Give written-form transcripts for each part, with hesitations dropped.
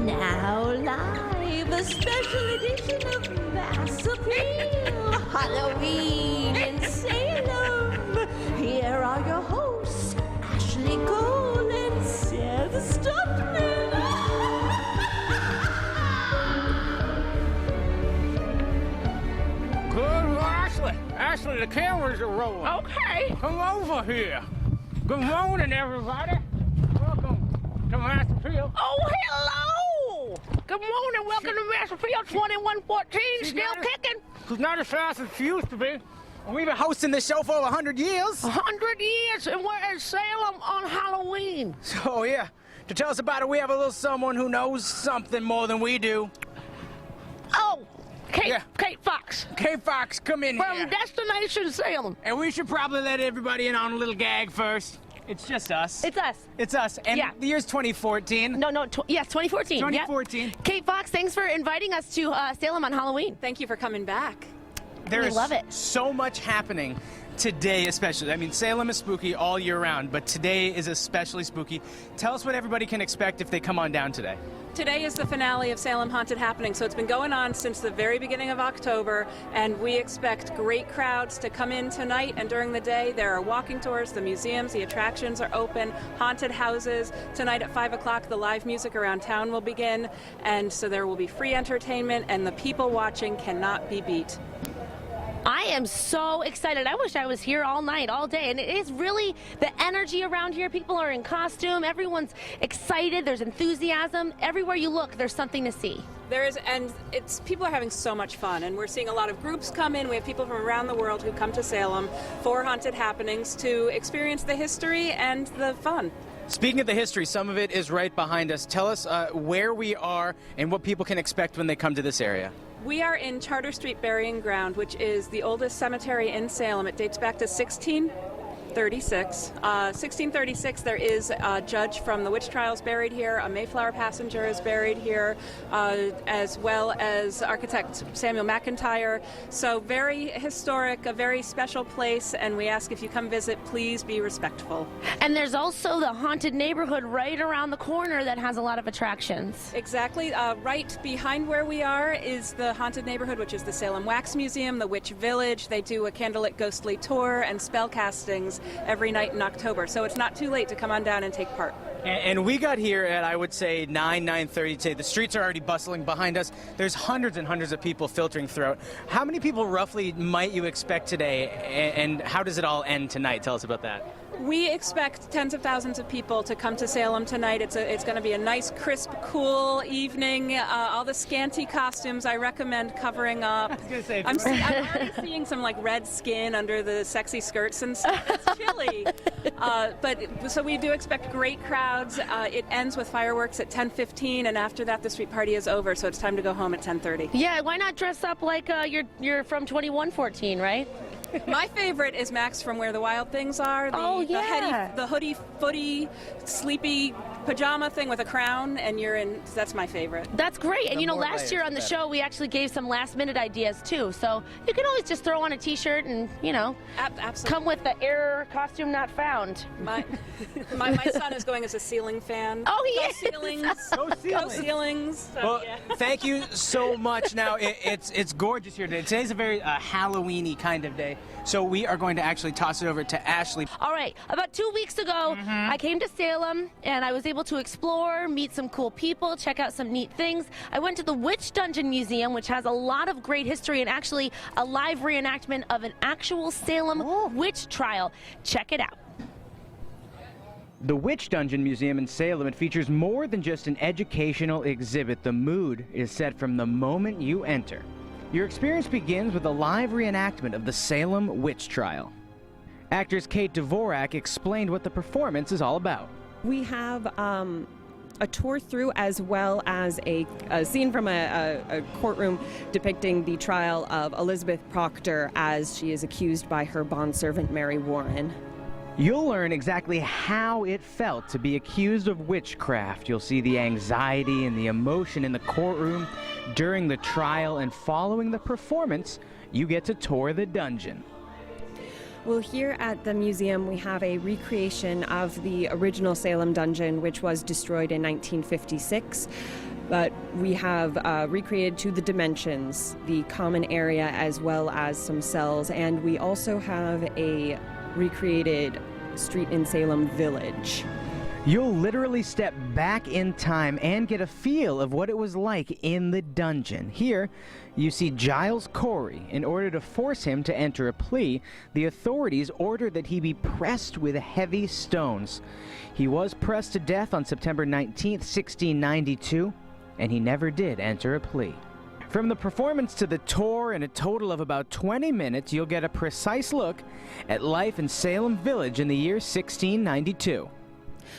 Now live, a special edition of Mass Appeal, Halloween in Salem. Here are your hosts, Ashley Cole and Seth Stuntman. Good, Ashley. Ashley, the cameras are rolling. Okay. Come over here. Good morning, everybody. Welcome to Mass Appeal. Oh, hello. Good morning. Welcome to Mass Appeal 2114. Still kicking. It's not as fast as it used to be. We've been hosting this show for over 100 years. 100 years, and we're in Salem on Halloween. So, yeah, to tell us about it, we have a little someone who knows something more than we do. Oh, Kate, Yeah. Kate Fox. Kate Fox, come in From here. Destination Salem. And we should probably let everybody in on a little gag first. It's just us. It's us. It's us. And Yeah. the year's 2014. Yes, 2014. 2014. Yep. Kate Fox, thanks for inviting us to Salem on Halloween. Thank you for coming back. There We is love it. so much happening today, especially. I mean, Salem is spooky all year round, but today is especially spooky. Tell us what everybody can expect if they come on down today. Today is the finale of Salem Haunted Happening, so it's been going on since the very beginning of October, and we expect great crowds to come in tonight and during the day. There are walking tours, the museums, the attractions are open, haunted houses. Tonight at 5 o'clock, the live music around town will begin, and so there will be free entertainment, and the people watching cannot be beat. I am so excited. I wish I was here all night, all day. And it is really the energy around here. People are in costume. Everyone's excited. There's enthusiasm. Everywhere you look, there's something to see. There is, and people are having so much fun, and we're seeing a lot of groups come in. We have people from around the world who come to Salem for haunted happenings to experience the history and the fun. Speaking of the history, some of it is right behind us. Tell us where we are and what people can expect when they come to this area. We are in Charter Street Burying Ground, which is the oldest cemetery in Salem. It dates back to 1636. 1636, there is a judge from the witch trials buried here, a Mayflower passenger is buried here, as well as architect Samuel McIntyre. So very historic, a very special place, and we ask if you come visit, please be respectful. And there's also the haunted neighborhood right around the corner that has a lot of attractions. Exactly. Right behind where we are is the haunted neighborhood, which is the Salem Wax Museum, the Witch Village. They do a candlelit ghostly tour and spell castings every night in October, so it's not too late to come on down and take part. And we got here at, I would say, 9:30 today. The streets are already bustling behind us. There's hundreds and hundreds of people filtering throughout. How many people roughly might you expect today, and how does it all end tonight? Tell us about that. We expect tens of thousands of people to come to Salem tonight. It's going to be a nice, crisp, cool evening. All the scanty costumes I recommend covering up. I was gonna say, I'm already seeing some like red skin under the sexy skirts and stuff. It's chilly. So we do expect great crowds. It ends with fireworks at 10:15, and after that the street party is over, so it's time to go home at 10:30. Yeah, why not dress up like you're from 2114, right? My favorite is Max from Where the Wild Things Are. The hoodie, footy, sleepy pajama thing with a crown, and you're in. That's my favorite. That's great. And The you know, more last layers, year on the the show, we actually gave some last-minute ideas too. So you can always just throw on a T-shirt and, you know, Absolutely. come with the error costume not found. My son is going as a ceiling fan. Oh, he Go is. ceilings. Go Go ceilings. So, Well, yeah. thank you so much. Now, it's gorgeous here today. Today's a very Halloween-y kind of day, so we are going to actually toss it over to Ashley. All right, about 2 weeks ago, I came to Salem, and I was able to explore, meet some cool people, check out some neat things. I went to the Witch Dungeon Museum, which has a lot of great history and actually a live reenactment of an actual Salem witch trial. Check it out. The Witch Dungeon Museum in Salem, it features more than just an educational exhibit. The mood is set from the moment you enter. Your experience begins with a live reenactment of the Salem witch trial. Actress Kate Dvorak explained what the performance is all about. We have a tour through as well as a scene from a courtroom depicting the trial of Elizabeth Proctor as she is accused by her bondservant Mary Warren. You'll learn exactly how it felt to be accused of witchcraft. You'll see the anxiety and the emotion in the courtroom during the trial, and following the performance, you get to tour the dungeon. Well, here at the museum, we have a recreation of the original Salem dungeon, which was destroyed in 1956. But we have recreated to the dimensions, the common area, as well as some cells. And we also have a recreated Street in Salem village. You'll literally step back in time and get a feel of what it was like in the dungeon. Here, you see Giles Corey. In order to force him to enter a plea, the authorities ordered that he be pressed with heavy stones. He was pressed to death on September 19th, 1692, and he never did enter a plea. From the performance to the tour, in a total of about 20 minutes, you'll get a precise look at life in Salem Village in the year 1692.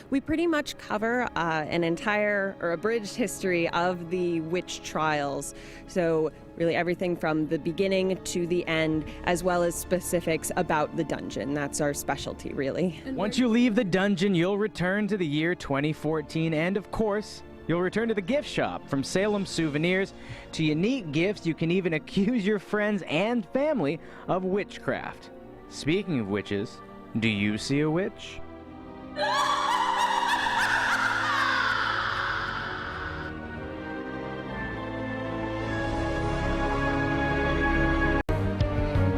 We pretty much cover an entire or abridged history of the witch trials. So really everything from the beginning to the end, as well as specifics about the dungeon. That's our specialty, really. Once you leave the dungeon, you'll return to the year 2014, and of course, you'll return to the gift shop. From Salem souvenirs to unique gifts, you can even accuse your friends and family of witchcraft. Speaking of witches, do you see a witch?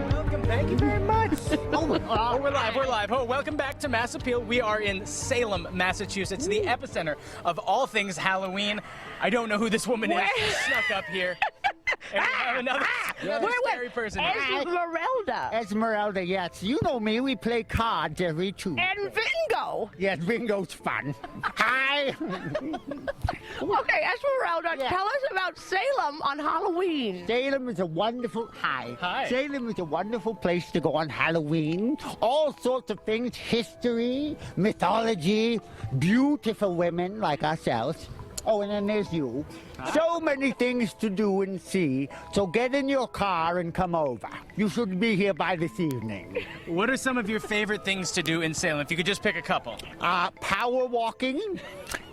Welcome, thank you very much. Oh, we're live. Oh, welcome back to Mass Appeal. We are in Salem, Massachusetts, the epicenter of all things Halloween. I don't know who this woman is who snuck up here. And we have another scary person. Esmeralda. Esmeralda, yes. You know me, we play cards every Tuesday. And Bingo. Yes, bingo's fun. Hi. Okay, Esmeralda, Yeah. tell us about Salem on Halloween. Salem is a wonderful, Hi. Salem is a wonderful place to go on Halloween. All sorts of things, history, mythology, beautiful women like ourselves. Oh, and then there's you. So many things to do and see, so get in your car and come over. You should be here by this evening. What are some of your favorite things to do in Salem? If you could just pick a couple. Power walking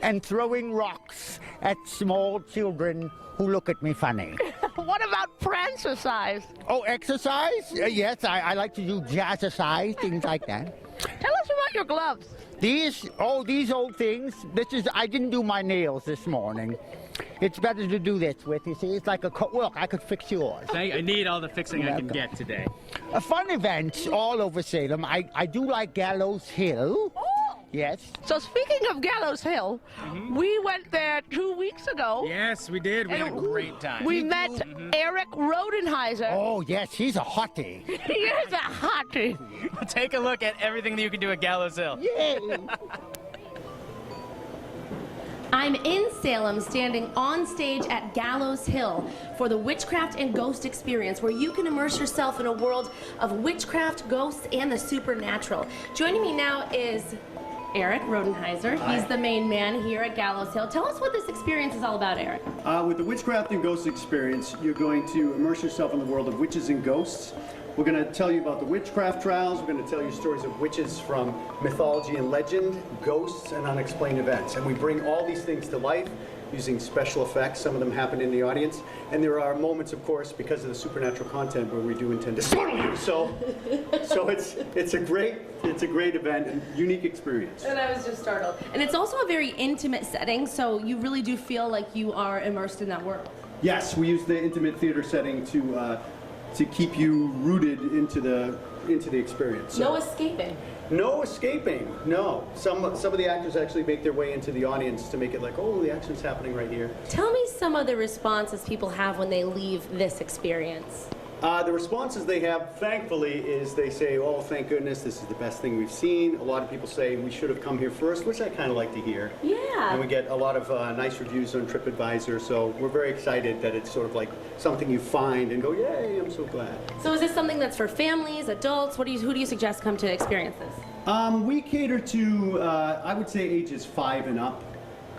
and throwing rocks at small children who look at me funny. What about prancercise? Oh, exercise? Yes, I like to do jazzercise, things like that. Tell us about your gloves. These old things, I didn't do my nails this morning. It's better to do this with, you see, it's like look, I could fix yours. I need all the fixing I can get today. A fun event all over Salem. I do like Gallows Hill. Oh. Yes. So speaking of Gallows Hill, we went there 2 weeks ago. Yes, we did. We had a great time. We met Eric Rodenheiser. Oh, yes, he's a hottie. He is a hottie. Take a look at everything that you can do at Gallows Hill. Yay. I'm in Salem, standing on stage at Gallows Hill for the Witchcraft and Ghost Experience, where you can immerse yourself in a world of witchcraft, ghosts, and the supernatural. Joining me now is Eric Rodenheiser. He's the main man here at Gallows Hill. Tell us what this experience is all about, Eric. With the Witchcraft and Ghost Experience, you're going to immerse yourself in the world of witches and ghosts. We're going to tell you about the witchcraft trials. We're going to tell you stories of witches from mythology and legend, ghosts, and unexplained events. And we bring all these things to life using special effects. Some of them happen in the audience. And there are moments, of course, because of the supernatural content, where we do intend to startle you. So it's a great event and unique experience. And I was just startled. And it's also a very intimate setting, so you really do feel like you are immersed in that world. Yes, we use the intimate theater setting to keep you rooted into the experience. So. No escaping. No escaping. No. Some of the actors actually make their way into the audience to make it like, oh, the action's happening right here. Tell me some of the responses people have when they leave this experience. The responses they have, thankfully, is they say, oh, thank goodness, this is the best thing we've seen. A lot of people say we should have come here first, which I kind of like to hear. Yeah. And we get a lot of nice reviews on TripAdvisor, so we're very excited that it's sort of like something you find and go, yay, I'm so glad. So is this something that's for families, adults? Who do you suggest come to experience this? We cater to, I would say, ages 5 and up.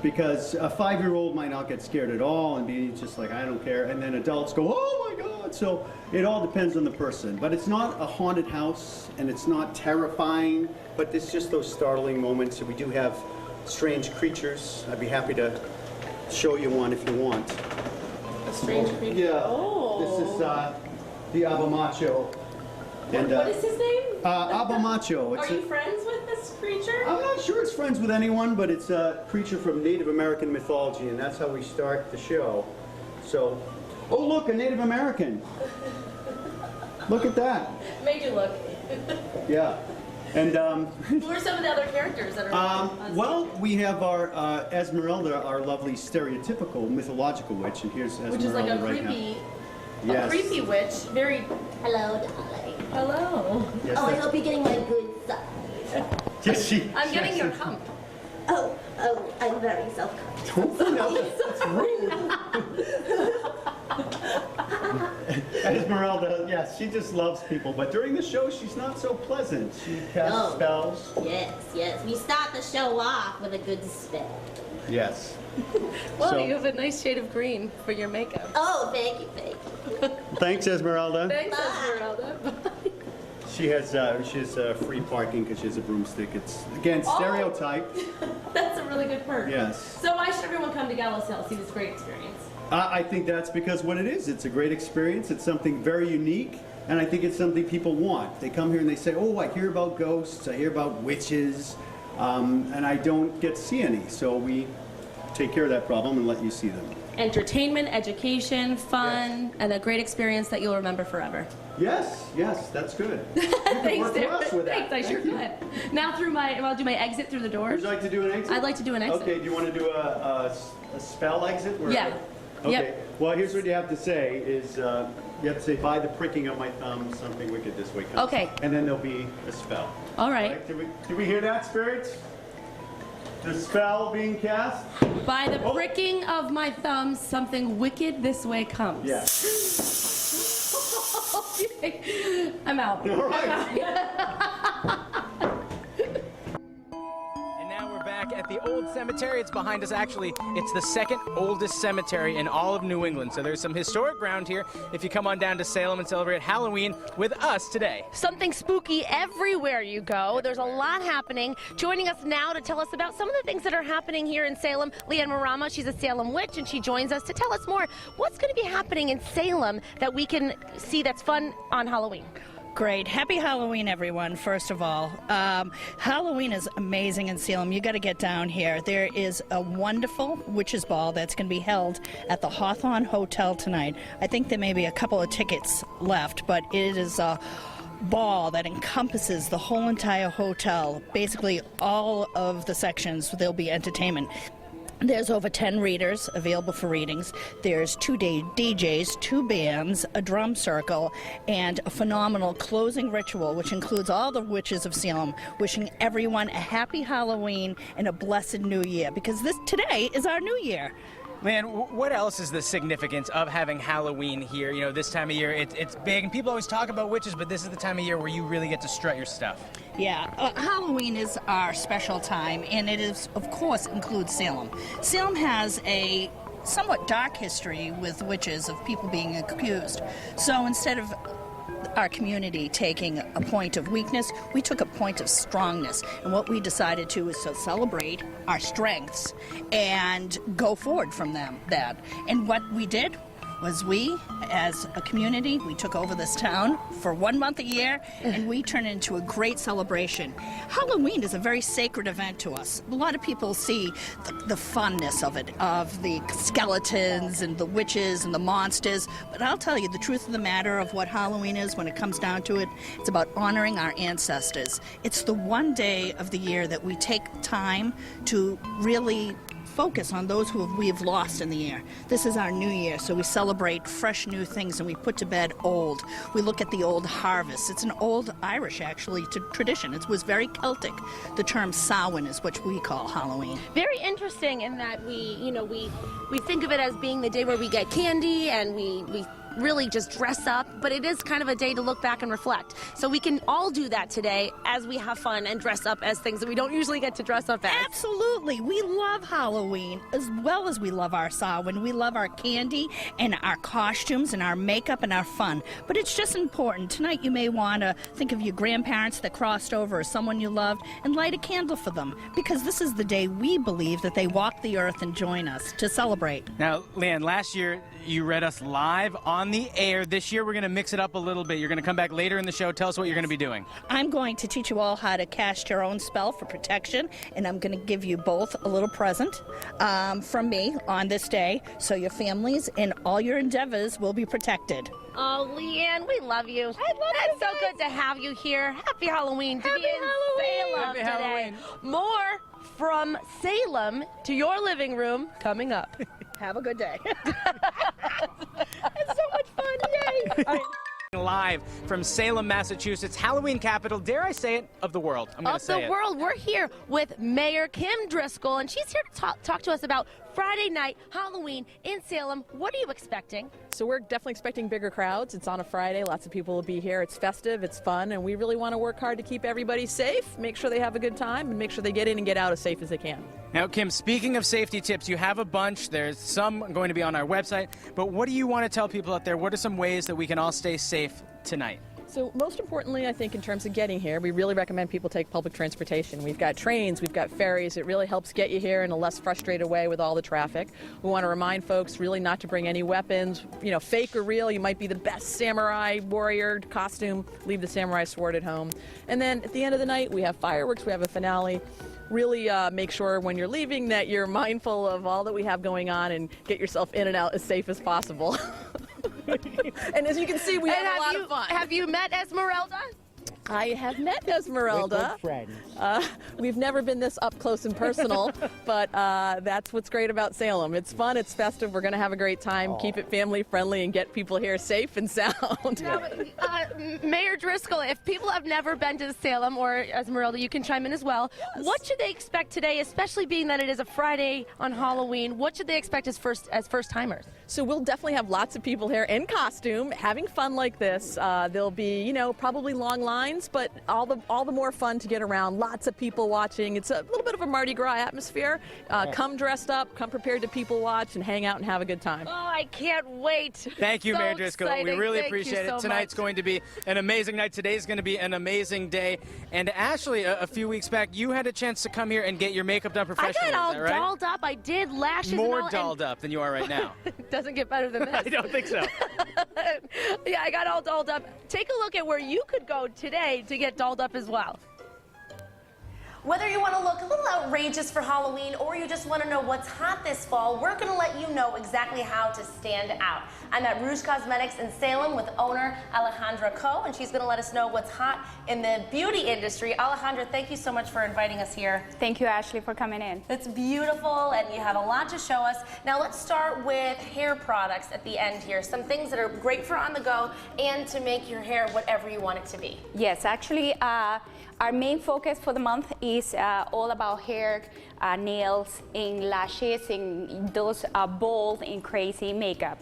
Because a 5-year-old might not get scared at all and be just like, I don't care. And then adults go, oh my God. So it all depends on the person. But it's not a haunted house and it's not terrifying, but it's just those startling moments. And we do have strange creatures. I'd be happy to show you one if you want. A strange creature? Yeah. Oh. This is the Abamacho. And, What is his name? Abamacho. Are you friends with this creature? I'm not sure it's friends with anyone, but it's a creature from Native American mythology, and that's how we start the show. So, oh look, a Native American. Look at that. Made you look. Yeah. And Who are some of the other characters that are on well, we have our Esmeralda, our lovely stereotypical mythological witch, and here's Esmeralda which is like a right creepy, now. Yes. a creepy witch. Very. Hello, darling. Hello. Yes, Oh, I that's- hope you're getting my good stuff. Yes, I'm getting your hump. Oh, I'm very self-conscious. That's rude. Esmeralda, yes, she just loves people, but during the show, she's not so pleasant. She casts No. spells. Yes. We start the show off with a good spell. Yes. Well, So- you have a nice shade of green for your makeup. Oh, thank you. Thanks, Esmeralda. Thanks, Esmeralda. She has free parking because she has a broomstick. It's, again, stereotype. That's a really good perk. Yes. So why should everyone come to Gallows Hill, see this great experience? I think that's because what it is. It's a great experience. It's something very unique, and I think it's something people want. They come here and they say, oh, I hear about ghosts, I hear about witches, and I don't get to see any. So we take care of that problem and let you see them. Entertainment, education, fun, and a great experience that you'll remember forever. Yes, that's good. You can Thanks, work with us with that. Thanks, I sure Thank you. could. Now I'll do my exit through the doors. Would you like to do an exit? I'd like to do an exit. Okay, do you want to do a spell exit? Yeah. Okay. Yep. Well, here's what you have to say is you have to say, by the pricking of my thumb, something wicked this way comes. Okay. And then there'll be a spell. All right. Did we hear that, spirits? The spell being cast? By the pricking of my thumb, something wicked this way comes. Yes. Okay. I'm out. All right. And now we're back at the old cemetery. It's behind us. Actually, it's the second oldest cemetery in all of New England. So there's some historic ground here if you come on down to Salem and celebrate Halloween with us today. Something spooky everywhere you go. There's a lot happening. Joining us now to tell us about some of the things that are happening here in Salem, LEANNE MARRAMA. She's a Salem witch, and she joins us to tell us more. What's going to be happening in Salem that we can see that's fun on Halloween? Great. Happy Halloween, everyone, first of all. Halloween is amazing in Salem. You got to get down here. There is a wonderful witches ball that's going to be held at the Hawthorne Hotel tonight. I think there may be a couple of tickets left, but it is a ball that encompasses the whole entire hotel, basically all of the sections. There'll be entertainment. There's over 10 readers available for readings. There's 2 DJs, 2 bands, a drum circle, and a phenomenal closing ritual, which includes all the witches of Salem, wishing everyone a happy Halloween and a blessed new year, because today is our new year. Man, what else is the significance of having Halloween here? You know, this time of year, it's big, and people always talk about witches, but this is the time of year where you really get to strut your stuff. Yeah, Halloween is our special time, and it is, of course, includes Salem. Salem has a somewhat dark history with witches, of people being accused. So instead of our community taking a point of weakness, we took a point of strongness. And what we decided to is to celebrate our strengths and go forward from that. And what we did was we, as a community, we took over this town for 1 month a year, and we turned it into a great celebration. Halloween is a very sacred event to us. A lot of people see the funness of it, of the skeletons and the witches and the monsters, but I'll tell you the truth of the matter of what Halloween is when it comes down to it. It's about honoring our ancestors. It's the one day of the year that we take time to really focus on those who we have lost in the year. This is our new year, so we celebrate fresh new things and we put to bed old. We look at the old harvest. It's an old Irish, actually, tradition. It was very Celtic. The term Samhain is what we call Halloween. Very interesting in that we think of it as being the day where we get candy and we really just dress up, but it is kind of a day to look back and reflect. So we can all do that today as we have fun and dress up as things that we don't usually get to dress up as. Absolutely. We love Halloween as well as we love our Samhain. We love our candy and our costumes and our makeup and our fun. But it's just important. Tonight you may want to think of your grandparents that crossed over or someone you loved and light a candle for them, because this is the day we believe that they walk the earth and join us to celebrate. Now, LEANNE, last year you read us live on on the air. This year, we're going to mix it up a little bit. You're going to come back later in the show. Tell us what you're going to be doing. I'm going to teach you all how to cast your own spell for protection, and I'm going to give you both a little present from me on this day, so your families and all your endeavors will be protected. Oh, Leanne, we love you. It's so good to have you here. Happy Halloween to be in Salem Happy today. Halloween. More from Salem to your living room coming up. Have a good day. It's so much fun. Yay. Live from Salem, Massachusetts, Halloween capital, dare I say it, of the world. I'm going to say it. Of the world. We're here with Mayor Kim Driscoll, and she's here to talk to us about Friday night Halloween in Salem. What are you expecting? So we're definitely expecting bigger crowds. It's on a Friday. Lots of people will be here. It's festive. It's fun. And we really want to work hard to keep everybody safe, make sure they have a good time, and make sure they get in and get out as safe as they can. Now, Kim, speaking of safety tips, you have a bunch. There's some going to be on our website. But what do you want to tell people out there? What are some ways that we can all stay safe tonight? So most importantly, I think in terms of getting here, we really recommend people take public transportation. We've got trains, we've got ferries. It really helps get you here in a less frustrated way with all the traffic. We want to remind folks really not to bring any weapons, you know, fake or real. You might be the best samurai warrior costume. Leave the samurai sword at home. And then at the end of the night, we have fireworks, we have a finale. Really make sure when you're leaving that you're mindful of all that we have going on and get yourself in and out as safe as possible. And as you can see, we have a lot of fun. Have you met Esmeralda? I have met Esmeralda. We're good friends. We've never been this up close and personal, but that's what's great about Salem. It's fun, it's festive, we're going to have a great time, keep it family friendly, and get people here safe and sound. Mayor Driscoll, if people have never been to Salem, or Esmeralda, you can chime in as well. Yes. What should they expect today, especially being that it is a Friday on Halloween? What should they expect as first-timers? So we'll definitely have lots of people here in costume, having fun like this. There'll be, you know, probably long lines, but all the more fun to get around. Lots of people watching. It's a little bit of a Mardi Gras atmosphere. Come dressed up, come prepared to people watch, and hang out and have a good time. Oh, I can't wait. Thank you, So Mayor Driscoll. exciting. We really Thank you appreciate it. so Tonight's much. going to be an amazing night. Today's going to be an amazing day. And Ashley, a few weeks back, you had a chance to come here and get your makeup done professionally. I got all is that right? dolled up. I did lashes More and all, dolled up than you are right now. It doesn't get better than this. I don't think so. Yeah, I got all dolled up. Take a look at where you could go today to get dolled up as well. Whether you want to look a little outrageous for Halloween or you just want to know what's hot this fall, we're going to let you know exactly how to stand out. I'm at Rouge Cosmetics in Salem with owner Alejandra Coe, and she's going to let us know what's hot in the beauty industry. Alejandra, thank you so much for inviting us here. Thank you, Ashley, for coming in. It's beautiful, and you have a lot to show us. Now let's start with hair products at the end here. Some things that are great for on the go and to make your hair whatever you want it to be. Yes, actually, our main focus for the month is all about hair, nails, and lashes, and those bold and crazy makeup.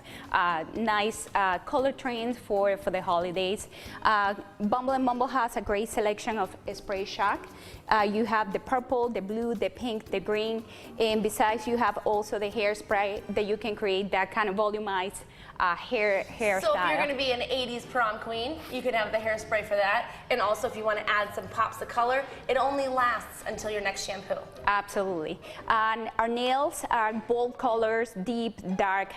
Nice color trends for the holidays. Bumble & Bumble has a great selection of spray shock. You have the purple, the blue, the pink, the green, and besides you have also the hairspray that you can create that kind of volumized hairstyle. So if you're going to be an 80s prom queen, you can have the hairspray for that. And also if you want to add some pops of color, it only lasts until your next shampoo. Absolutely. And our nails are bold colors, deep, dark,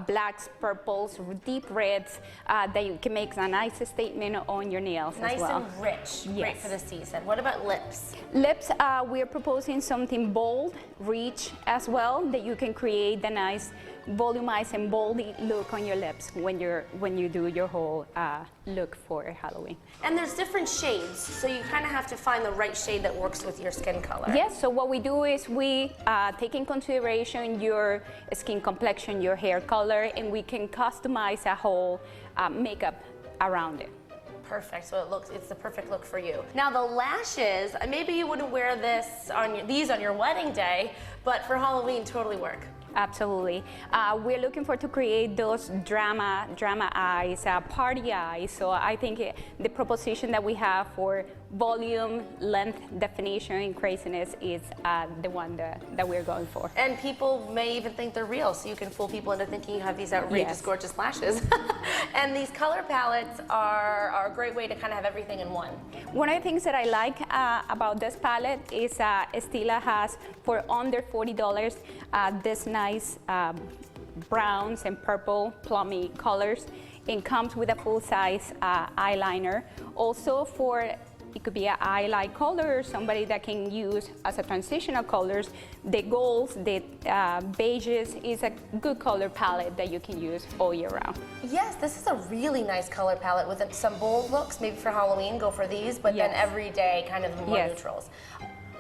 blacks, purples, deep reds, that you can make a nice statement on your nails as well. Nice and rich. Yes. Great for the season. What about lips? Lips, we're proposing something bold, rich as well, that you can create the nice volumized and bold look on your lips when you do your whole look for Halloween. And there's different shades, so you kind of have to find the right shade that works with your skin color. Yes, so what we do is we take in consideration your skin complexion, your hair color, and we can customize a whole makeup around it. Perfect. So it's the perfect look for you. Now the lashes, maybe you wouldn't wear these on your wedding day, but for Halloween, totally work. Absolutely. We're looking to create those drama eyes, party eyes. So I think the proposition that we have for volume, length, definition, and craziness is the one that we're going for. And people may even think they're real, so you can fool people into thinking you have these outrageous, Yes. gorgeous lashes. And these color palettes are a great way to kind of have everything in one. One of the things that I like about this palette is Stila has, for under $40, this nice browns and purple plummy colors. and comes with a full-size eyeliner. Also it could be an highlight color, somebody that can use as a transitional colors. The golds, the beiges is a good color palette that you can use all year round. Yes, this is a really nice color palette with some bold looks. Maybe for Halloween, go for these, but then every day, kind of more neutrals.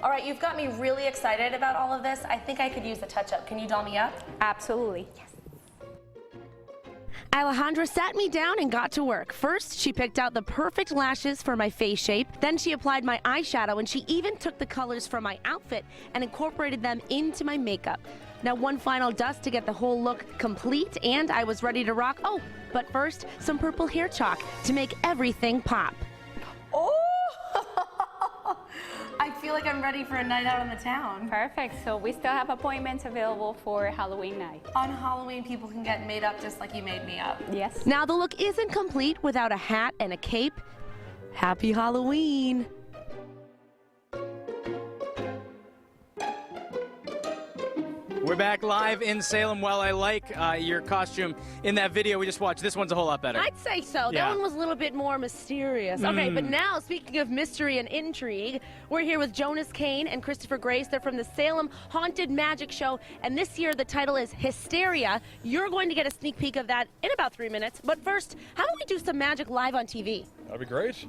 All right, you've got me really excited about all of this. I think I could use a touch-up. Can you doll me up? Absolutely. Yes. Alejandra sat me down and got to work. First, she picked out the perfect lashes for my face shape. Then she applied my eyeshadow, and she even took the colors from my outfit and incorporated them into my makeup. Now, one final dust to get the whole look complete, and I was ready to rock. Oh, but first, some purple hair chalk to make everything pop. Oh! I feel like I'm ready for a night out in the town. Perfect. So we still have appointments available for Halloween night. On Halloween, people can get made up just like you made me up. Yes. Now, the look isn't complete without a hat and a cape. Happy Halloween. We're back live in Salem. While I like your costume in that video we just watched, this one's a whole lot better. I'd say so. That one was a little bit more mysterious. Okay, but now, speaking of mystery and intrigue, we're here with Jonas, CAIN, and Christopher Grace. They're from the Salem Haunted Magic Show, and this year the title is Hysteria. You're going to get a sneak peek of that in about 3 minutes. But first, how about we do some magic live on TV? That'd be great.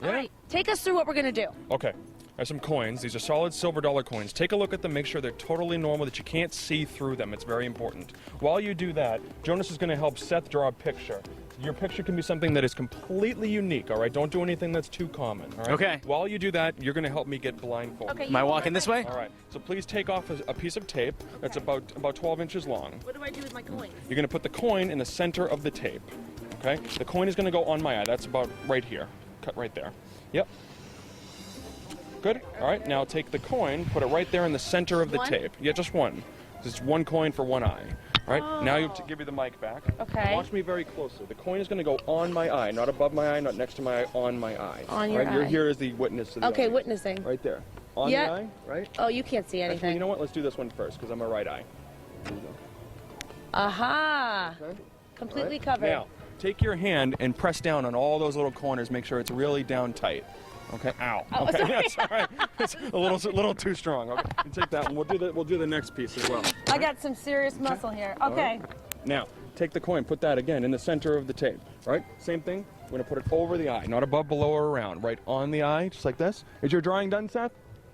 Yeah. All right, take us through what we're going to do. Okay. I have some coins. These are solid silver dollar coins. Take a look at them, make sure they're totally normal, that you can't see through them. It's very important. While you do that, Jonas is going to help Seth draw a picture. Your picture can be something that is completely unique, all right? Don't do anything that's too common, all right? Okay. While you do that, you're going to help me get blindfolded. Okay, am I walking this way? All right. So please take off a piece of tape that's about 12 inches long. What do I do with my coins? You're going to put the coin in the center of the tape, okay? The coin is going to go on my eye. That's about right here. Cut right there. Yep. Good. All right, now take the coin, put it right there in the center of the tape. Yeah, just one. Just one coin for one eye. All right, now you have to give me the mic back. Okay. Watch me very closely. The coin is going to go on my eye, not above my eye, not next to my eye, on my eye. On your eye. You're here as the witness to the Okay, audience. witnessing. Right there. On the eye, right? Oh, you can't see anything. Actually, you know what? Let's do this one first, because I'm a right eye. There you go. Aha. Okay. Completely covered. Now, take your hand and press down on all those little corners. Make sure it's really down tight. Okay. Ow. Oh, okay. sorry. That's all right. It's a little too strong. Okay. You take that one. We'll do the next piece as well. I got some serious muscle here. Okay. Right. Now, take the coin. Put that again in the center of the tape. Right. Same thing. We're gonna put it over the eye, not above, below, or around. Right on the eye, just like this. Is your drawing done, Seth?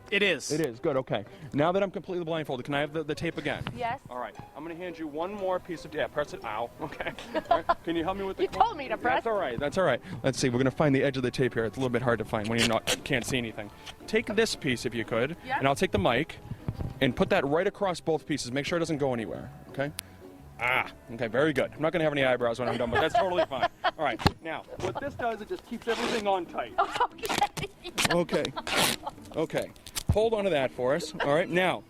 It is. It is. Good. Okay. Now that I'm completely blindfolded, can I have the tape again? Yes. All right. I'm going to hand you one more piece of... Yeah, press it. Ow. Okay. All right. Can you help me with the... You told me to press. That's all right. That's all right. Let's see. We're going to find the edge of the tape here. It's a little bit hard to find when you can't see anything. Take this piece, if you could, and I'll take the mic and put that right across both pieces. Make sure it doesn't go anywhere. Okay? Okay, very good. I'm not going to have any eyebrows when I'm done, but that's totally fine. All right. Now, what this does, it just keeps everything on tight. Okay. Okay. Hold on to that for us. All right. Now,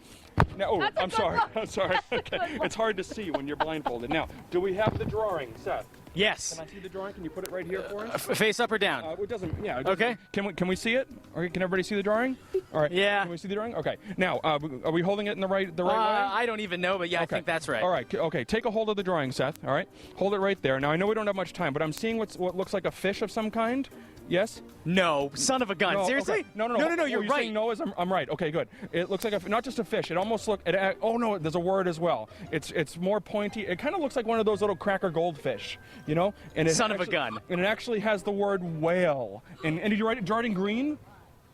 oh, I'm sorry. I'm sorry. Okay. It's hard to see when you're blindfolded. Now, do we have the drawing, Seth? Yes. Can I see the drawing? Can you put it right here for us? Face up or down? It doesn't. Yeah. It okay. Can we see it? Or can everybody see the drawing? All right. Yeah. Can we see the drawing? Okay. Now, are we holding it in the right way? I don't even know, but yeah, okay. I think that's right. All right. Okay. Take a hold of the drawing, Seth. All right. Hold it right there. Now, I know we don't have much time, but I'm seeing what looks like a fish of some kind. Yes? No, son of a gun. No, Seriously? Okay. No, you're right. right. No, I'm right. Okay, good. It looks like not just a fish. It almost oh no, there's a word as well. It's more pointy. It kind of looks like one of those little cracker goldfish, you know? And it son of a gun. And it actually has the word whale. And did you draw it in green?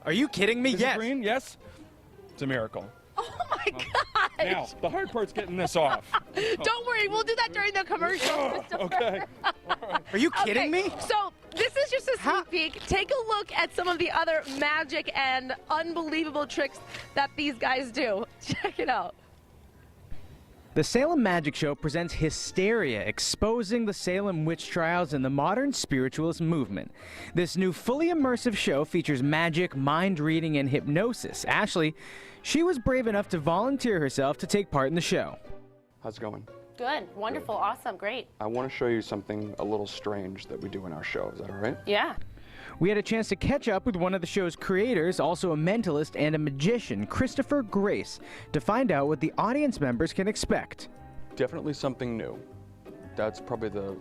Are you kidding me? Is it green? Yes. It's a miracle. Oh my gosh. Now, the hard part's getting this off. Don't worry, we'll do that during the commercial. Okay. Are you kidding me? So this is just a sneak peek. Take a look at some of the other magic and unbelievable tricks that these guys do. Check it out. The Salem Magic Show presents Hysteria, exposing the Salem witch trials and the modern spiritualist movement. This new fully immersive show features magic, mind reading, and hypnosis. Ashley, she was brave enough to volunteer herself to take part in the show. How's it going? Good, wonderful, awesome, great. I want to show you something a little strange that we do in our show. Is that all right? Yeah. We had a chance to catch up with one of the show's creators, also a mentalist and a magician, Christopher Grace, to find out what the audience members can expect. Definitely something new. That's probably the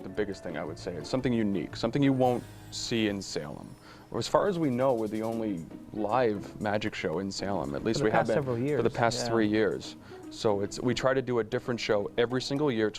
the biggest thing I would say. It's something unique, something you won't see in Salem. As far as we know, we're the only live magic show in Salem. At least we have been several years. For the past 3 years. So we try to do a different show every single year.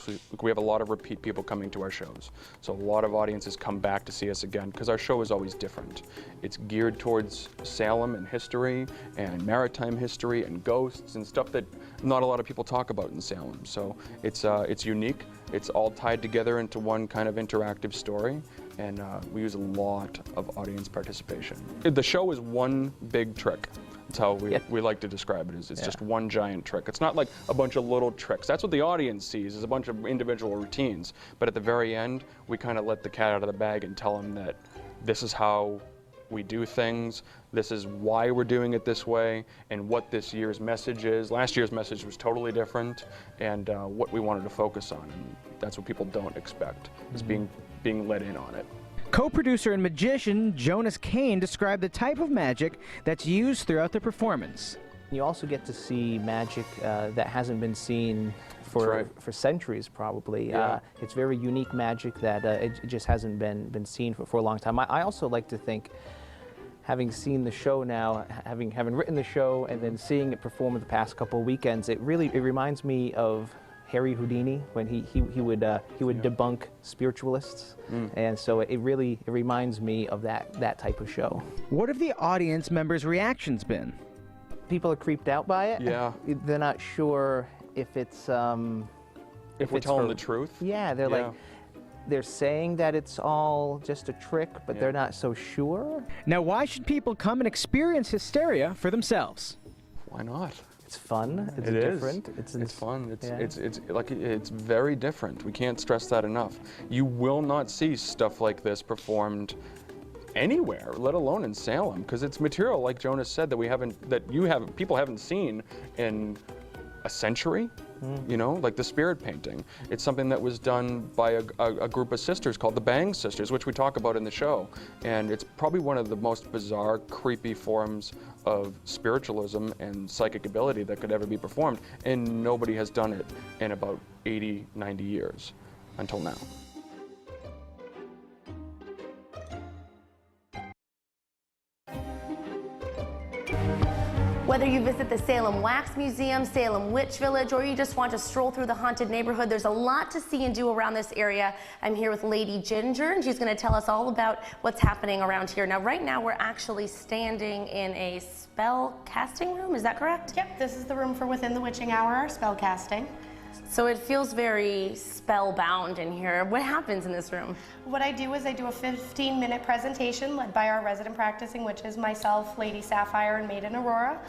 We have a lot of repeat people coming to our shows. So a lot of audiences come back to see us again because our show is always different. It's geared towards Salem and history and maritime history and ghosts and stuff that not a lot of people talk about in Salem. So it's unique. It's all tied together into one kind of interactive story. And we use a lot of audience participation. The show is one big trick. That's how we like to describe it. It's just one giant trick. It's not like a bunch of little tricks. That's what the audience sees, is a bunch of individual routines. But at the very end, we kind of let the cat out of the bag and tell them that this is how we do things, this is why we're doing it this way, and what this year's message is. Last year's message was totally different, and what we wanted to focus on. And that's what people don't expect, is being let in on it. Co-producer and magician Jonas CAIN described the type of magic that's used throughout the performance. You also get to see magic that hasn't been seen for centuries, probably. Yeah. It's very unique magic that it just hasn't been seen for a long time. I also like to think, having seen the show now, having written the show and then seeing it perform the past couple of weekends, it reminds me of Harry Houdini when he would debunk spiritualists, and so it reminds me of that type of show. What have the audience members' reactions been? People are creeped out by it. Yeah. They're not sure if it's if we're telling the truth. Yeah, they're like, they're saying that it's all just a trick, but they're not so sure. Now, why should people come and experience hysteria for themselves? Why not? It's fun. It's It is. different. It's fun. It's very different. We can't stress that enough. You will not see stuff like this performed anywhere, let alone in Salem, because it's material, like Jonas said, that people haven't seen in a century. You know, like the spirit painting. It's something that was done by a group of sisters called the Bang Sisters, which we talk about in the show. And it's probably one of the most bizarre, creepy forms of spiritualism and psychic ability that could ever be performed. And nobody has done it in about 80, 90 years until now. Whether you visit the Salem Wax Museum, Salem Witch Village, or you just want to stroll through the haunted neighborhood, there's a lot to see and do around this area. I'm here with Lady Ginger, and she's going to tell us all about what's happening around here. Now, right now, we're actually standing in a spell casting room. Is that correct? Yep, this is the room for Within the Witching Hour, our spell casting. So it feels very spellbound in here. What happens in this room? What I do is I do a 15-minute presentation led by our resident practicing witches, myself, Lady Sapphire, and Maiden Aurora.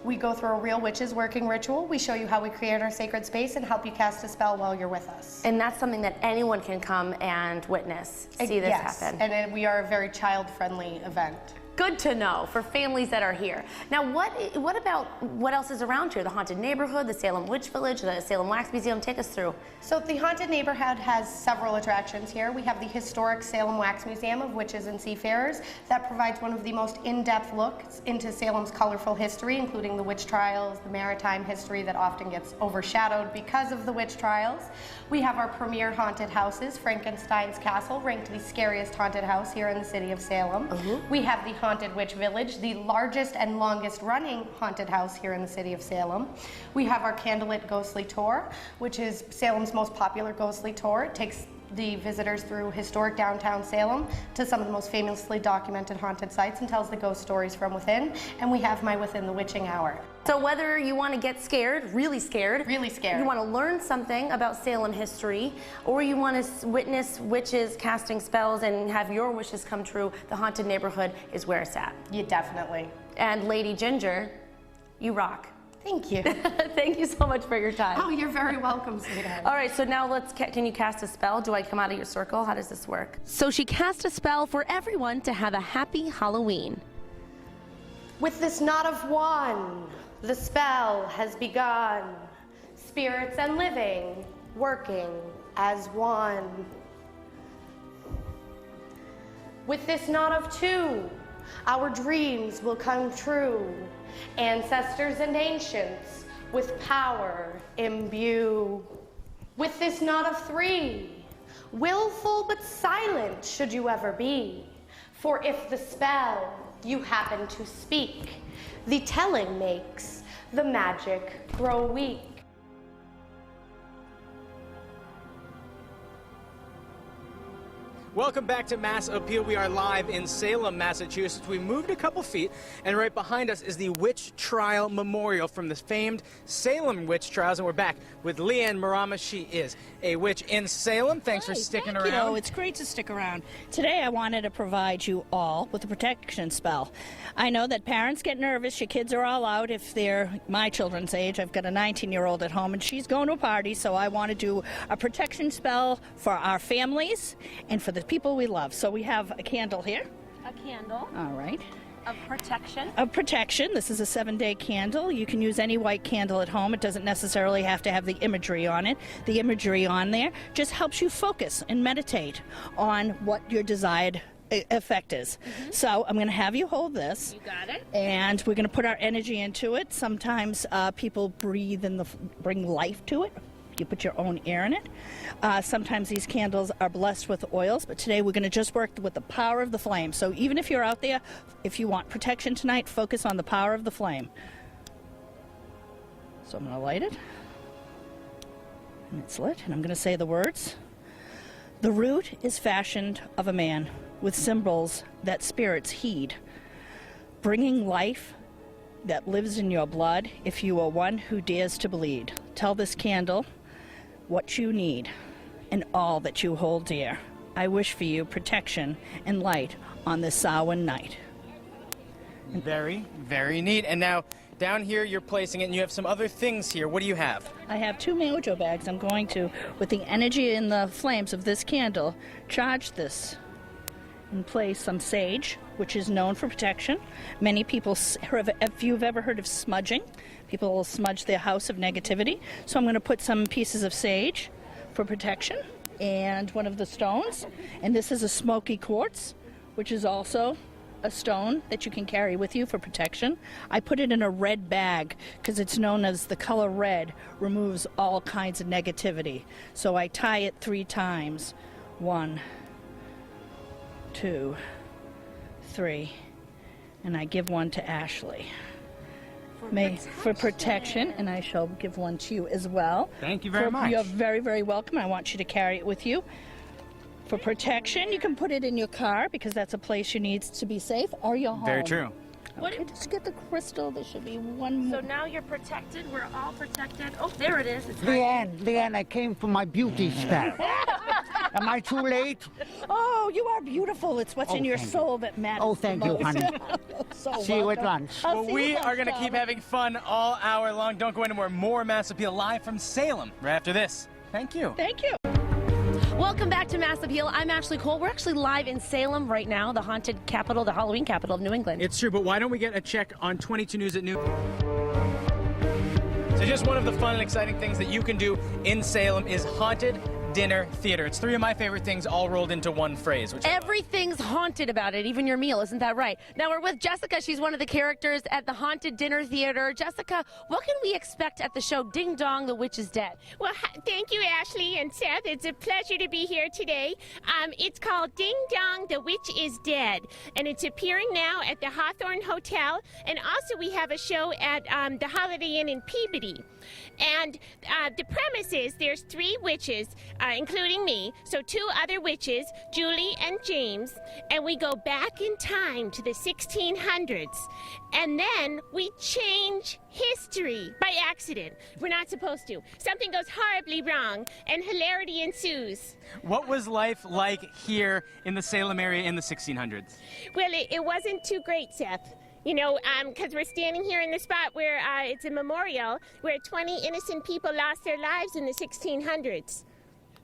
We go through a real witch's working ritual. We show you how we create our sacred space and help you cast a spell while you're with us. And that's something that anyone can come and witness, see this happen. And we are a very child-friendly event. Good to know for families that are here. Now, what else is around here? The haunted neighborhood, the Salem Witch Village, the Salem Wax Museum. Take us through. So the haunted neighborhood has several attractions here. We have the historic Salem Wax Museum of Witches and Seafarers that provides one of the most in-depth looks into Salem's colorful history, including the witch trials, the maritime history that often gets overshadowed because of the witch trials. We have our premier haunted houses, Frankenstein's Castle, ranked the scariest haunted house here in the city of Salem. We have the Haunted Witch Village, the largest and longest running haunted house here in the city of Salem. We have our Candlelit Ghostly Tour, which is Salem's most popular ghostly tour. It takes the visitors through historic downtown Salem to some of the most famously documented haunted sites and tells the ghost stories from within. And we have my Within the Witching Hour. So whether you want to get scared, really scared, you want to learn something about Salem history, or you want to witness witches casting spells and have your wishes come true, the haunted neighborhood is where it's at. Yeah, definitely. And Lady Ginger, you rock. Thank you. Thank you so much for your time. Oh, you're very welcome, sweetheart. All right, so now can you cast a spell? Do I come out of your circle? How does this work? So she cast a spell for everyone to have a happy Halloween. With this knot of one, the spell has begun. Spirits and living, working as one. With this knot of two, our dreams will come true. Ancestors and ancients with power imbue. With this knot of three, Willful but silent should you ever be, for if the spell you happen to speak, the telling makes the magic grow weak. Welcome back to Mass Appeal. We are live in Salem, Massachusetts. We moved a couple feet, and right behind us is the Witch Trial Memorial from the famed Salem witch trials, and we're back with LEANNE MARRAMA. She is a witch in Salem. Thanks for sticking around. You know, it's great to stick around. Today I wanted to provide you all with a protection spell. I know that parents get nervous. Your kids are all out if they're my children's age. I've got a 19-year-old at home, and she's going to a party, so I want to do a protection spell for our families and for the people we love. So we have a candle here. A candle. All right. Of protection. Of protection. This is a 7-day candle. You can use any white candle at home. It doesn't necessarily have to have the imagery on it. The imagery on there just helps you focus and meditate on what your desired effect is. So I'm going to have you hold this. You got it. And we're going to put our energy into it. Sometimes people breathe and bring life to it. You put your own air in it. Sometimes these candles are blessed with oils, but today we're going to just work with the power of the flame. So even if you're out there, if you want protection tonight, focus on the power of the flame. So I'm going to light it. And it's lit, and I'm going to say the words. The root is fashioned of a man with symbols that spirits heed, bringing life that lives in your blood if you are one who dares to bleed. Tell this candle what you need and all that you hold dear. I wish for you protection and light on this Samhain night. Very, very neat. And now down here you're placing it, and you have some other things here. What do you have? I have 2 mojo bags. I'm going to, with the energy in the flames of this candle, charge this and place some sage, which is known for protection. Many people, if you've ever heard of smudging, people will smudge their house of negativity. So I'm going to put some pieces of sage for protection and one of the stones. And this is a smoky quartz, which is also a stone that you can carry with you for protection. I put it in a red bag because it's known as the color red removes all kinds of negativity. So I tie it 3 times. 1, 2, 3, and I give one to Ashley. For protection, and I shall give one to you as well. Thank you very much. You're very, very welcome. I want you to carry it with you. For protection, you can put it in your car because that's a place you need to be safe, or your home. Very true. Okay, just get the crystal. There should be one more. So now you're protected. We're all protected. Oh, there it is. It's Leanne, I came for my beauty spell. Am I too late? Oh, you are beautiful. It's what's in your soul that matters. Oh, thank you, honey. See you at lunch. Well, we are going to keep having fun all hour long. Don't go anywhere. More Mass Appeal live from Salem right after this. Thank you. Thank you. Welcome back to Mass Appeal. I'm Ashley Cole. We're actually live in Salem right now, the haunted capital, the Halloween capital of New England. It's true, but why don't we get a check on 22 News at noon? So just one of the fun and exciting things that you can do in Salem is haunted dinner theater. It's 3 of my favorite things all rolled into one phrase. Everything's haunted about it, even your meal, isn't that right? Now we're with Jessica. She's one of the characters at the haunted dinner theater. Jessica, what can we expect at the show Ding Dong, the Witch is Dead? Well, thank you, Ashley and Seth. It's a pleasure to be here today. It's called Ding Dong, the Witch is Dead, and it's appearing now at the Hawthorne Hotel, and also we have a show at the Holiday Inn in Peabody. And the premise is there's 3 witches, including me, so 2 other witches, Julie and James, and we go back in time to the 1600s, and then we change history by accident. We're not supposed to. Something goes horribly wrong, and hilarity ensues. What was life like here in the Salem area in the 1600s? Well, it wasn't too great, Seth. You know, because we're standing here in the spot where it's a memorial where 20 innocent people lost their lives in the 1600s.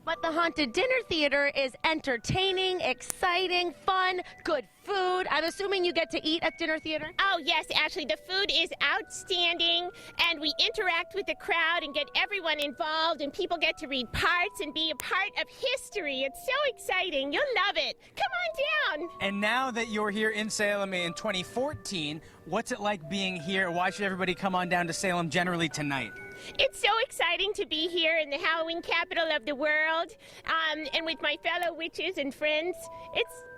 But the haunted dinner theater is entertaining, exciting, fun, good food. I'm assuming you get to eat at dinner theater? Oh, yes, Ashley. The food is outstanding, and we interact with the crowd and get everyone involved, and people get to read parts and be a part of history. It's so exciting. You'll love it. Come on down. And now that you're here in Salem in 2014, what's it like being here? Why should everybody come on down to Salem generally tonight? It's so exciting to be here in the Halloween capital of the world, and with my fellow witches and friends.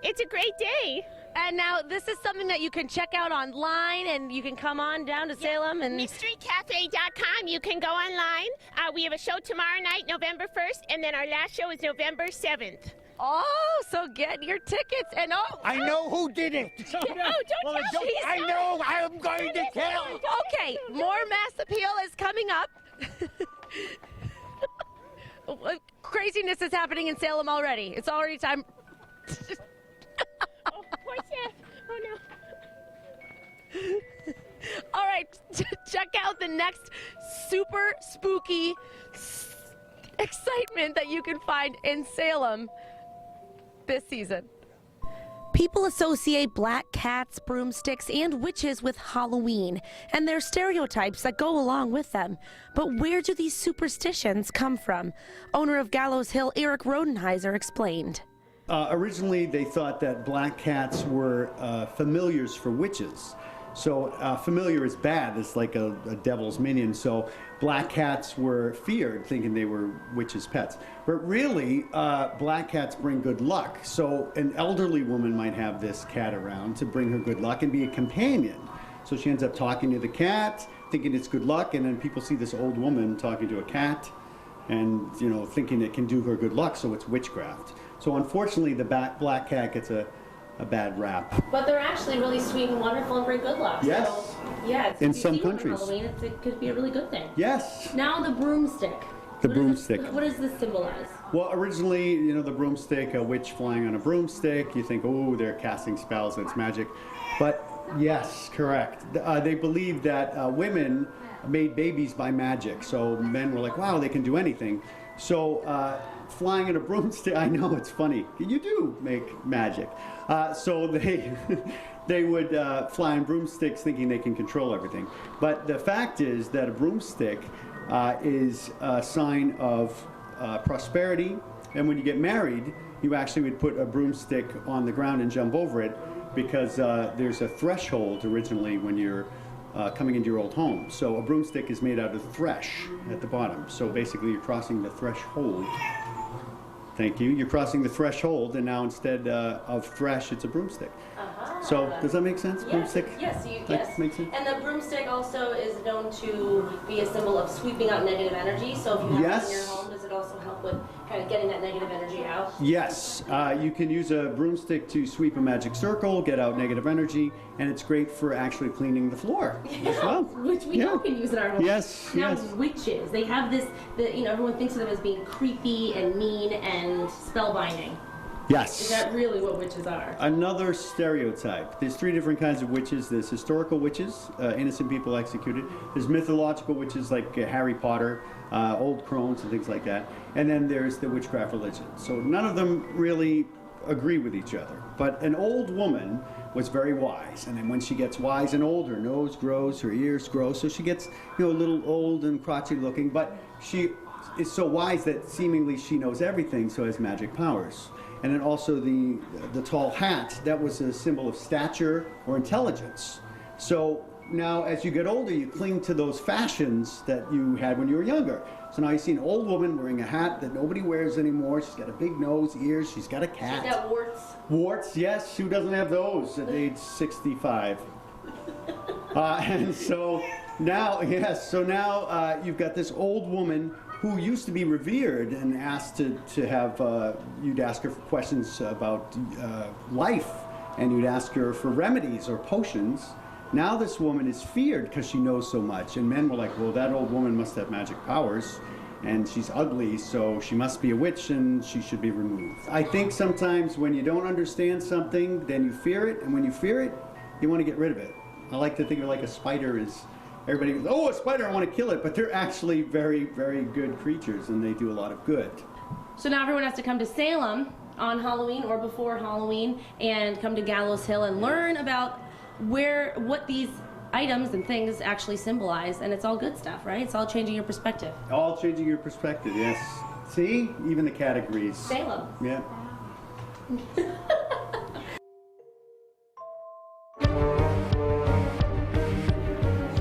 It's a great day. And now this is something that you can check out online, and you can come on down to Salem and MysteryCafe.com. You can go online. We have a show tomorrow night, November 1st, and then our last show is November 7th. Oh, so get your tickets and I know who did it. Oh, don't tell me. I know. I'm going to tell. Okay, more mass appeal is coming up. Craziness is happening in Salem already. It's already time. Oh, poor Seth. Oh, no. All right, check out the next super spooky excitement that you can find in Salem this season. People associate black cats, broomsticks, and witches with Halloween, and there's stereotypes that go along with them. But where do these superstitions come from? Owner of Gallows Hill, Eric Rodenheiser, explained. Originally, they thought that black cats were familiars for witches. So familiar is bad. It's like a devil's minion. So black cats were feared, thinking they were witches' pets. But really, black cats bring good luck. So an elderly woman might have this cat around to bring her good luck and be a companion. So she ends up talking to the cat, thinking it's good luck, and then people see this old woman talking to a cat and, you know, thinking it can do her good luck, so it's witchcraft. So unfortunately, the black cat gets a bad rap. But they're actually really sweet and wonderful and bring good luck. Yes. So, yeah, In some countries. Halloween, it could be a really good thing. Yes. Now the broomstick. The broomstick. What does this symbolize? Well, originally, you know, the broomstick, a witch flying on a broomstick, you think, oh, they're casting spells, it's magic. But yes, correct. They believed that women made babies by magic. So men were like, wow, they can do anything. So flying in a broomstick, I know, it's funny. You do make magic. So they would fly on broomsticks thinking they can control everything. But the fact is that a broomstick is a sign of prosperity. And when you get married, you actually would put a broomstick on the ground and jump over it, because there's a threshold originally when you're coming into your old home. So a broomstick is made out of thresh at the bottom. So basically you're crossing the threshold. Thank you. You're crossing the threshold, and now instead of thresh, it's a broomstick. So does that make sense? Yes, broomstick? yes. Makes sense? And the broomstick also is known to be a symbol of sweeping out negative energy. So if you have it in your home, does it also help with kind of getting that negative energy out? Yes. You can use a broomstick to sweep a magic circle, get out negative energy, and it's great for actually cleaning the floor as well. Which we all can use in our home. Yes, now, yes. witches, they have this, you know, everyone thinks of them as being creepy and mean and spellbinding. Yes. Is that really what witches are? Another stereotype. There's three different kinds of witches. There's historical witches, innocent people executed. There's mythological witches like Harry Potter, old crones and things like that. And then there's the witchcraft religion. So none of them really agree with each other. But an old woman was very wise. And then when she gets wise and old, her nose grows, her ears grow. So she gets, you know, a little old and crotchety looking. But she is so wise that seemingly she knows everything, so has magic powers. And then also the tall hat, that was a symbol of stature or intelligence. So now as you get older, you cling to those fashions that you had when you were younger. So now you see an old woman wearing a hat that nobody wears anymore. She's got a big nose, ears, she's got a cat. She's got warts. Warts, yes, who doesn't have those at age 65? And so now, yes, so now you've got this old woman who used to be revered and asked to have, you'd ask her for questions about life, and you'd ask her for remedies or potions. Now this woman is feared because she knows so much, and men were like, well, that old woman must have magic powers, and she's ugly, so she must be a witch and she should be removed. I think sometimes when you don't understand something, then you fear it, and when you fear it, you want to get rid of it. I like to think of it like a spider is. Everybody goes, oh, a spider, I want to kill it. But they're actually very, very good creatures, and they do a lot of good. So now everyone has to come to Salem on Halloween or before Halloween and come to Gallows Hill and learn about what these items and things actually symbolize. And it's all good stuff, right? It's all changing your perspective. All changing your perspective, yes. See? Even the cat agrees. Salem. Yeah.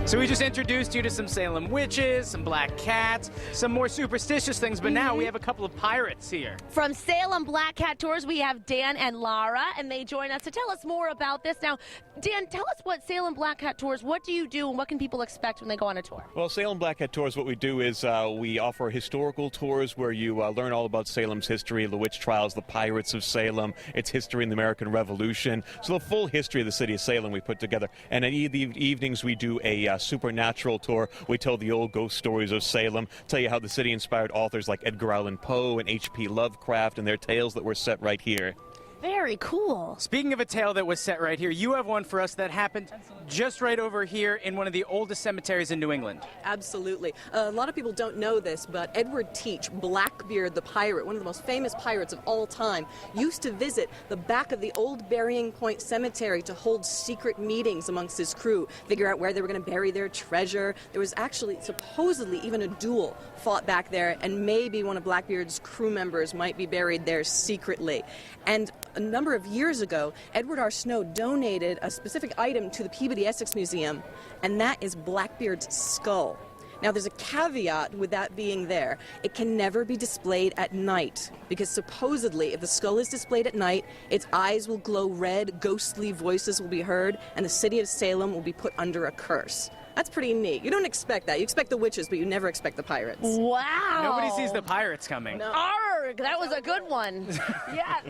So we just introduced you to some Salem witches, some black cats, some more superstitious things, but now we have a couple of pirates here. From Salem Black Cat Tours, we have Dan and Lara, and they join us to tell us more about this. Now, Dan, tell us what Salem Black Cat Tours, what do you do, and what can people expect when they go on a tour? Well, Salem Black Cat Tours, what we do is we offer historical tours where you learn all about Salem's history, the witch trials, the pirates of Salem, its history in the American Revolution. So the full history of the city of Salem we put together. And in the evenings we do a supernatural tour. We tell the old ghost stories of Salem, tell you how the city inspired authors like Edgar Allan Poe and H.P. Lovecraft and their tales that were set right here. Very cool. Speaking of a tale that was set right here, you have one for us that happened just right over here in one of the oldest cemeteries in New England. Absolutely. A lot of people don't know this, but Edward Teach, Blackbeard the pirate, one of the most famous pirates of all time, used to visit the back of the old Burying Point Cemetery to hold secret meetings amongst his crew, figure out where they were going to bury their treasure. There was actually supposedly even a duel fought back there, and maybe one of Blackbeard's crew members might be buried there secretly. And a number of years ago, Edward R. Snow donated a specific item to the Peabody Essex Museum, and that is Blackbeard's skull. Now, there's a caveat with that being there. It can never be displayed at night, because supposedly, if the skull is displayed at night, its eyes will glow red, ghostly voices will be heard, and the city of Salem will be put under a curse. That's pretty neat. You don't expect that. You expect the witches, but you never expect the pirates. Wow. Nobody sees the pirates coming. No. Arrgh, that was a good one. Yeah.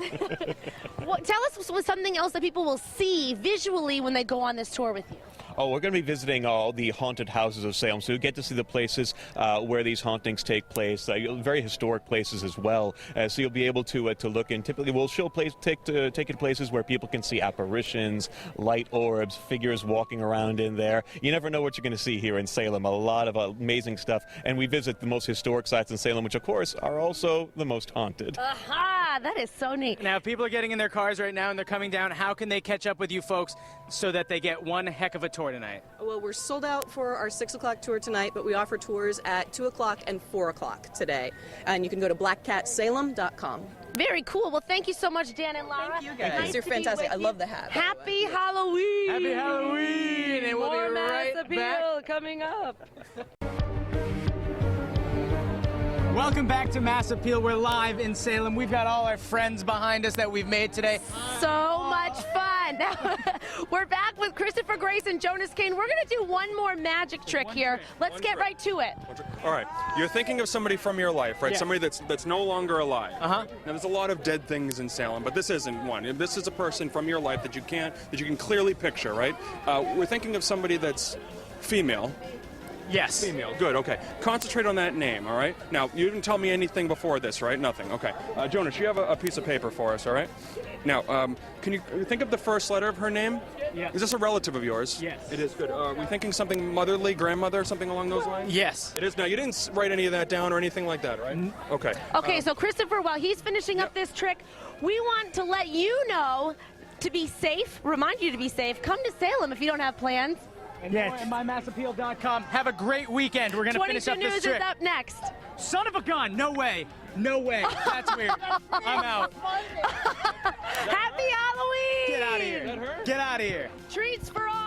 Well, tell us something else that people will see visually when they go on this tour with you. Oh, we're going to be visiting all the haunted houses of Salem, so you get to see the places where these hauntings take place, very historic places as well. So you'll be able to look in. Typically, we'll take you to places where people can see apparitions, light orbs, figures walking around in there. You never know what you're going to see here in Salem. A lot of amazing stuff, and we visit the most historic sites in Salem, which of course are also the most haunted. Aha! That is so neat. Now, if people are getting in their cars right now and they're coming down, how can they catch up with you folks so that they get one heck of a tour tonight? Well, we're sold out for our 6 o'clock tour tonight, but we offer tours at 2 o'clock and 4 o'clock today. And you can go to blackcatsalem.com. Very cool. Well, thank you so much, Dan and Lara. Thank you guys. Nice You're to be fantastic. with I you. love the hat. Happy Halloween. Happy Halloween. And we'll More be right Mass Appeal back. coming up. Welcome back to Mass Appeal. We're live in Salem. We've got all our friends behind us that we've made today. So much fun. Now, we're back with Christopher Grace and Jonas CAIN. We're going to do one more magic trick here. Let's get right to it. All right, you're thinking of somebody from your life, right? Yeah. Somebody that's no longer alive. Uh-huh. Now, there's a lot of dead things in Salem, but this isn't one. This is a person from your life that you can clearly picture, right? We're thinking of somebody that's female. Yes. Female. Good, okay. Concentrate on that name, all right? Now, you didn't tell me anything before this, right? Nothing, okay. Jonas, you have a piece of paper for us, all right? Now, can you think of the first letter of her name? Yes. Is this a relative of yours? Yes. It is, good. Are we thinking something motherly, grandmother, something along those lines? Yes. It is. Now, you didn't write any of that down or anything like that, right? Okay. Okay, so Christopher, while he's finishing up this trick, we want to let you know to be safe, remind you to be safe. Come to Salem if you don't have plans. And yes. MyMassAppeal.com. Have a great weekend. We're going to finish up this 22 News trick. is up next. Son of a gun. No way. No way. That's weird. I'm out. Happy Halloween! Get out of here. Get out of here. Treats for all.